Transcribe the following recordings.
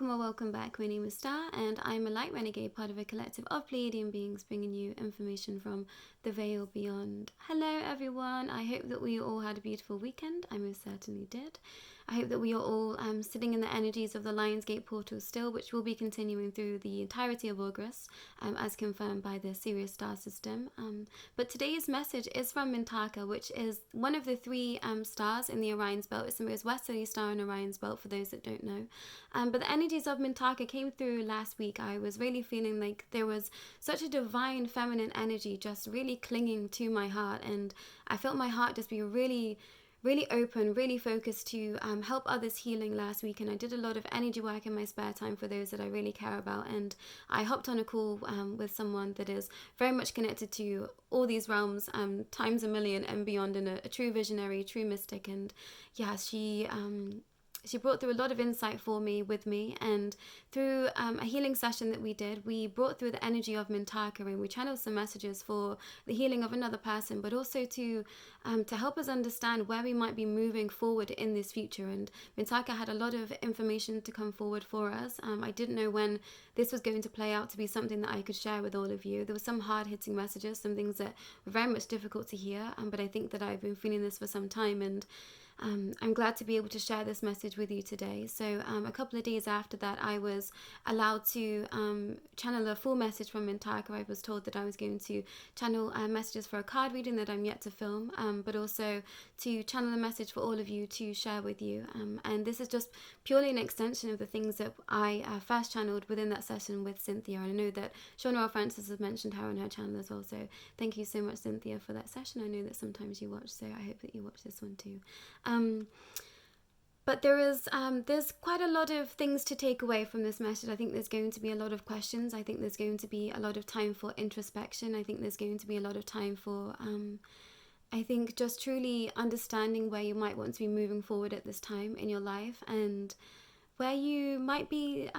welcome or welcome back. My name is Star and I'm a Light Renegade, part of a collective of Pleiadian beings bringing you information from the veil beyond. Hello everyone, I hope that we all had a beautiful weekend. I most certainly did. I hope that we are all sitting in the energies of the Lionsgate portal still, which will be continuing through the entirety of August, as confirmed by the Sirius star system. But today's message is from Mintaka, which is one of the three stars in the Orion's belt. It's the most westerly star in Orion's belt, for those that don't know. But the energies of Mintaka came through last week. I was really feeling like there was such a divine feminine energy just really clinging to my heart, and I felt my heart just be really open, really focused to help others healing last week. And I did a lot of energy work in my spare time for those that I really care about, and I hopped on a call with someone that is very much connected to all these realms times a million and beyond, and a true visionary, true mystic. And yeah, she brought through a lot of insight for me, with me, and through a healing session that we did, we brought through the energy of Mintaka, and we channeled some messages for the healing of another person, but also to help us understand where we might be moving forward in this future. And Mintaka had a lot of information to come forward for us. I didn't know when this was going to play out to be something that I could share with all of you. There were some hard-hitting messages, some things that were very much difficult to hear, but I think that I've been feeling this for some time, and I'm glad to be able to share this message with you today. So a couple of days after that, I was allowed to channel a full message from Mintaka. I was told that I was going to channel messages for a card reading that I'm yet to film, but also to channel a message for all of you to share with you. And this is just purely an extension of the things that I first channeled within that session with Cynthia. And I know that Shauna Francis has mentioned her on her channel as well. So thank you so much, Cynthia, for that session. I know that sometimes you watch, so I hope that you watch this one too. But there's quite a lot of things to take away from this message. I think there's going to be a lot of questions. I think there's going to be a lot of time for introspection. I think there's going to be a lot of time for I think just truly understanding where you might want to be moving forward at this time in your life, and where you might be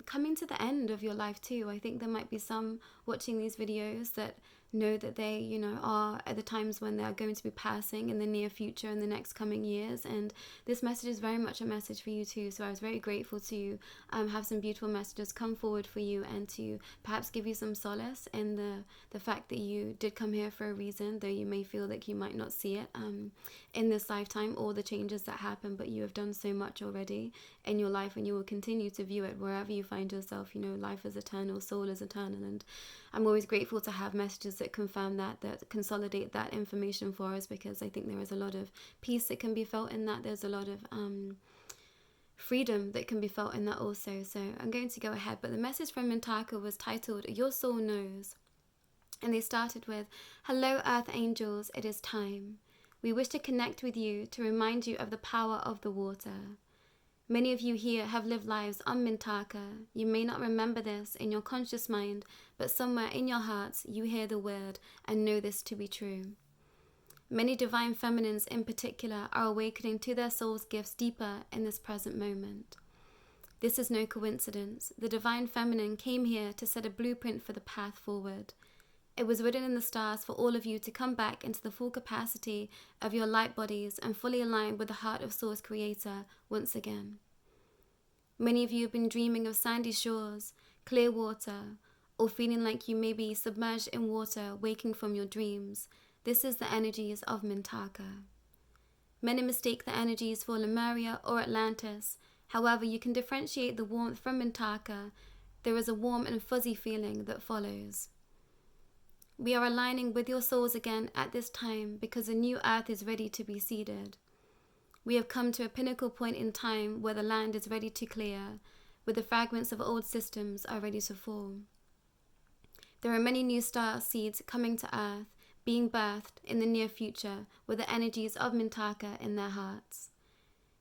coming to the end of your life too. I think there might be some watching these videos that know that they, are at the times when they are going to be passing in the near future, in the next coming years. And this message is very much a message for you too. So I was very grateful to have some beautiful messages come forward for you, and to perhaps give you some solace in the fact that you did come here for a reason, though you may feel like you might not see it in this lifetime, or the changes that happen, but you have done so much already in your life, and you will continue to view it wherever you find yourself. Life is eternal, soul is eternal, and I'm always grateful to have messages that confirm that consolidate that information for us, because I think there is a lot of peace that can be felt in that. There's a lot of freedom that can be felt in that also. So I'm going to go ahead, but the message from Mintaka was titled "Your Soul Knows," and they started with, "Hello Earth Angels, it is time. We wish to connect with you to remind you of the power of the water. Many of you here have lived lives on Mintaka. You may not remember this in your conscious mind, but somewhere in your hearts you hear the word and know this to be true. Many divine feminines in particular are awakening to their soul's gifts deeper in this present moment. This is no coincidence. The divine feminine came here to set a blueprint for the path forward. It was written in the stars for all of you to come back into the full capacity of your light bodies and fully align with the heart of Source Creator once again. Many of you have been dreaming of sandy shores, clear water, or feeling like you may be submerged in water, waking from your dreams. This is the energies of Mintaka. Many mistake the energies for Lemuria or Atlantis. However, you can differentiate the warmth from Mintaka. There is a warm and fuzzy feeling that follows. We are aligning with your souls again at this time, because a new earth is ready to be seeded. We have come to a pinnacle point in time where the land is ready to clear, where the fragments of old systems are ready to fall. There are many new star seeds coming to earth, being birthed in the near future with the energies of Mintaka in their hearts.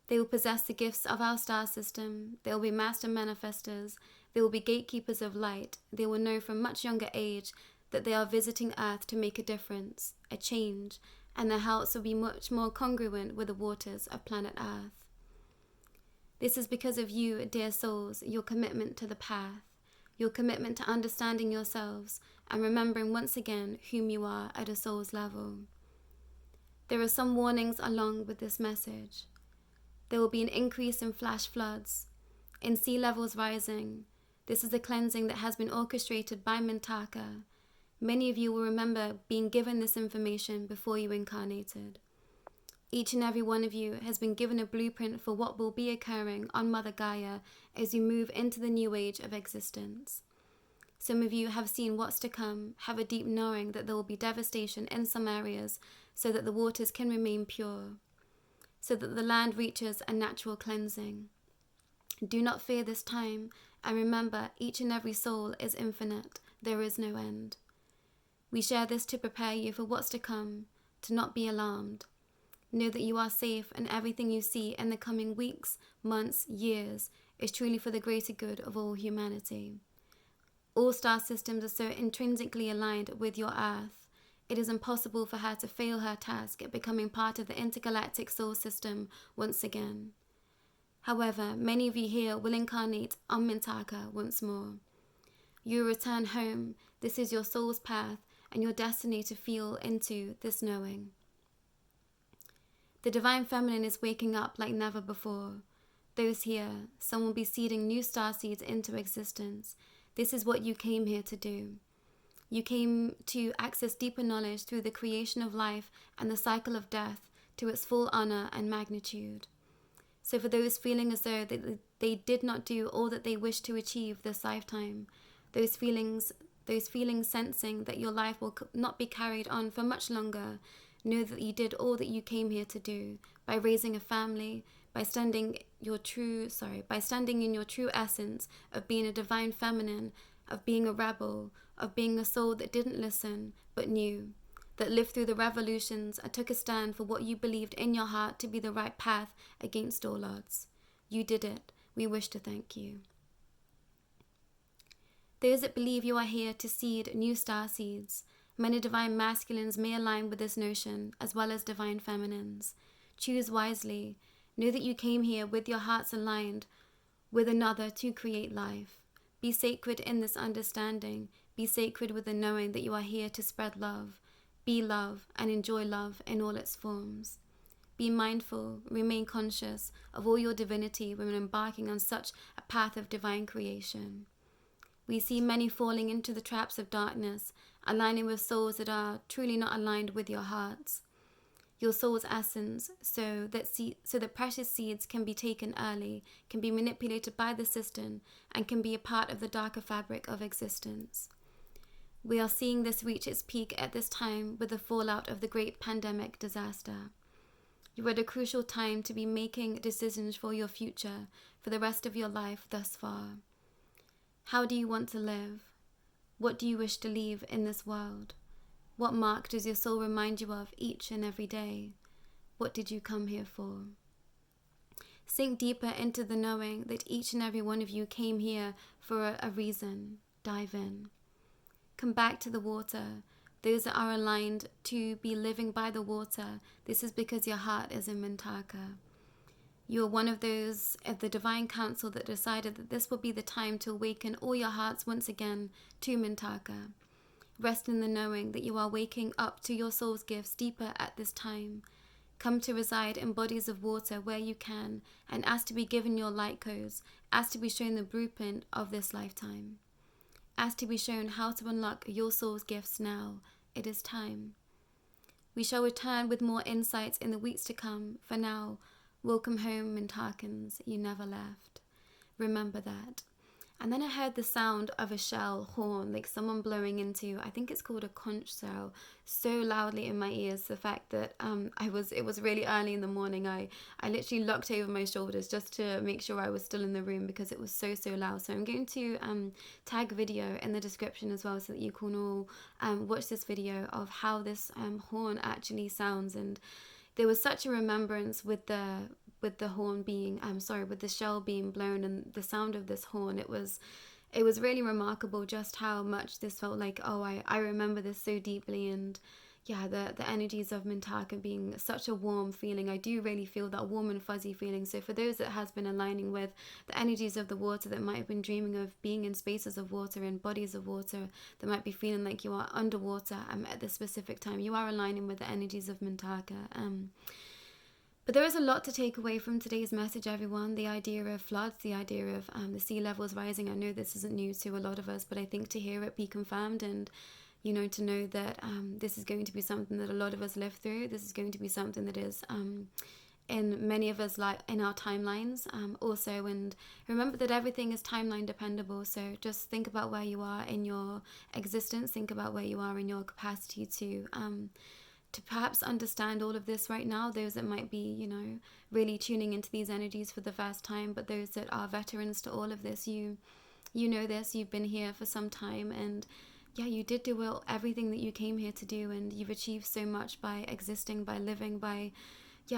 They will possess the gifts of our star system. They will be master manifestors. They will be gatekeepers of light. They will know from much younger age that they are visiting Earth to make a difference, a change, and their hearts will be much more congruent with the waters of planet Earth. This is because of you, dear souls, your commitment to the path, your commitment to understanding yourselves and remembering once again whom you are at a soul's level. There are some warnings along with this message. There will be an increase in flash floods, in sea levels rising. This is a cleansing that has been orchestrated by Mintaka. Many of you will remember being given this information before you incarnated. Each and every one of you has been given a blueprint for what will be occurring on Mother Gaia as you move into the new age of existence. Some of you have seen what's to come, have a deep knowing that there will be devastation in some areas so that the waters can remain pure, so that the land reaches a natural cleansing. Do not fear this time, and remember, each and every soul is infinite. There is no end. We share this to prepare you for what's to come, to not be alarmed. Know that you are safe, and everything you see in the coming weeks, months, years is truly for the greater good of all humanity. All star systems are so intrinsically aligned with your Earth. It is impossible for her to fail her task at becoming part of the intergalactic soul system once again. However, many of you here will incarnate on Mintaka once more. You return home. This is your soul's path and your destiny to feel into this knowing. The Divine Feminine is waking up like never before. Those here, some will be seeding new star seeds into existence. This is what you came here to do. You came to access deeper knowledge through the creation of life and the cycle of death to its full honor and magnitude. So for those feeling as though they did not do all that they wished to achieve this lifetime, those feelings sensing that your life will not be carried on for much longer, know that you did all that you came here to do by raising a family, by standing in your true essence of being a divine feminine, of being a rebel, of being a soul that didn't listen but knew, that lived through the revolutions and took a stand for what you believed in your heart to be the right path against all odds. You did it. We wish to thank you. Those that believe you are here to seed new star seeds, many divine masculines may align with this notion, as well as divine feminines. Choose wisely. Know that you came here with your hearts aligned with another to create life. Be sacred in this understanding. Be sacred with the knowing that you are here to spread love. Be love and enjoy love in all its forms. Be mindful, remain conscious of all your divinity when embarking on such a path of divine creation. We see many falling into the traps of darkness, aligning with souls that are truly not aligned with your hearts, your soul's essence, so that precious seeds can be taken early, can be manipulated by the system, and can be a part of the darker fabric of existence. We are seeing this reach its peak at this time with the fallout of the great pandemic disaster. You're at a crucial time to be making decisions for your future, for the rest of your life thus far. How do you want to live? What do you wish to leave in this world? What mark does your soul remind you of each and every day? What did you come here for? Sink deeper into the knowing that each and every one of you came here for a reason. Dive in. Come back to the water. Those that are aligned to be living by the water, this is because your heart is in Mintaka. You are one of those of the Divine Council that decided that this will be the time to awaken all your hearts once again to Mintaka. Rest in the knowing that you are waking up to your soul's gifts deeper at this time. Come to reside in bodies of water where you can, and ask to be given your light codes, ask to be shown the blueprint of this lifetime. Ask to be shown how to unlock your soul's gifts now. It is time. We shall return with more insights in the weeks to come. For now, welcome home, Mintakans. You never left. Remember that. And then I heard the sound of a shell horn, like someone blowing into, I think it's called a conch shell, so loudly in my ears. The fact that it was really early in the morning. I literally looked over my shoulders just to make sure I was still in the room because it was so loud. So I'm going to tag video in the description as well so that you can all watch this video of how this horn actually sounds. And there was such a remembrance with the horn being, with the shell being blown and the sound of this horn. It was really remarkable just how much this felt like, I remember this so deeply. And yeah, the energies of Mintaka being such a warm feeling. I do really feel that warm and fuzzy feeling. So for those that has been aligning with the energies of the water, that might have been dreaming of being in spaces of water, in bodies of water, that might be feeling like you are underwater at this specific time, you are aligning with the energies of Mintaka. But there is a lot to take away from today's message, everyone. The idea of floods, the idea of the sea levels rising. I know this isn't news to a lot of us, but I think to hear it be confirmed, and to know that this is going to be something that a lot of us live through. This is going to be something that is in many of us, like in our timelines also. And remember that everything is timeline dependable. So just think about where you are in your existence. Think about where you are in your capacity to perhaps understand all of this right now. Those that might be, really tuning into these energies for the first time, but those that are veterans to all of this, you know this, you've been here for some time, and yeah, you did do everything that you came here to do, and you've achieved so much by existing, by living, by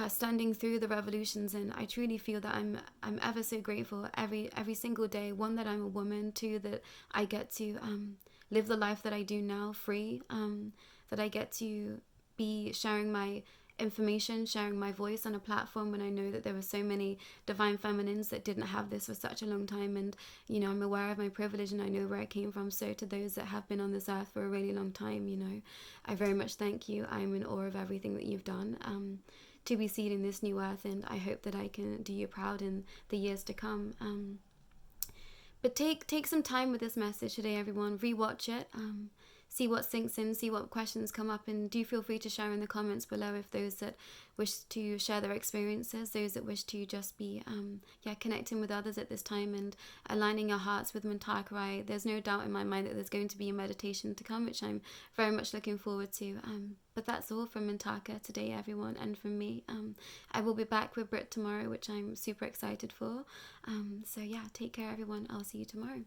standing through the revolutions. And I truly feel that I'm ever so grateful every single day. One, that I'm a woman. Two, that I get to live the life that I do now, free. That I get to be sharing my information, sharing my voice on a platform when I know that there were so many divine feminines that didn't have this for such a long time. And I'm aware of my privilege, and I know where I came from. So to those that have been on this earth for a really long time, I very much thank you. I'm in awe of everything that you've done to be seeding this new earth, and I hope that I can do you proud in the years to come. But take some time with this message today, everyone. Rewatch it. See what sinks in, see what questions come up, and do feel free to share in the comments below if those that wish to share their experiences, those that wish to just be connecting with others at this time and aligning our hearts with Mintaka. There's no doubt in my mind that there's going to be a meditation to come, which I'm very much looking forward to. But that's all from Mintaka today, everyone, and from me. I will be back with Brit tomorrow, which I'm super excited for. So yeah, take care, everyone. I'll see you tomorrow.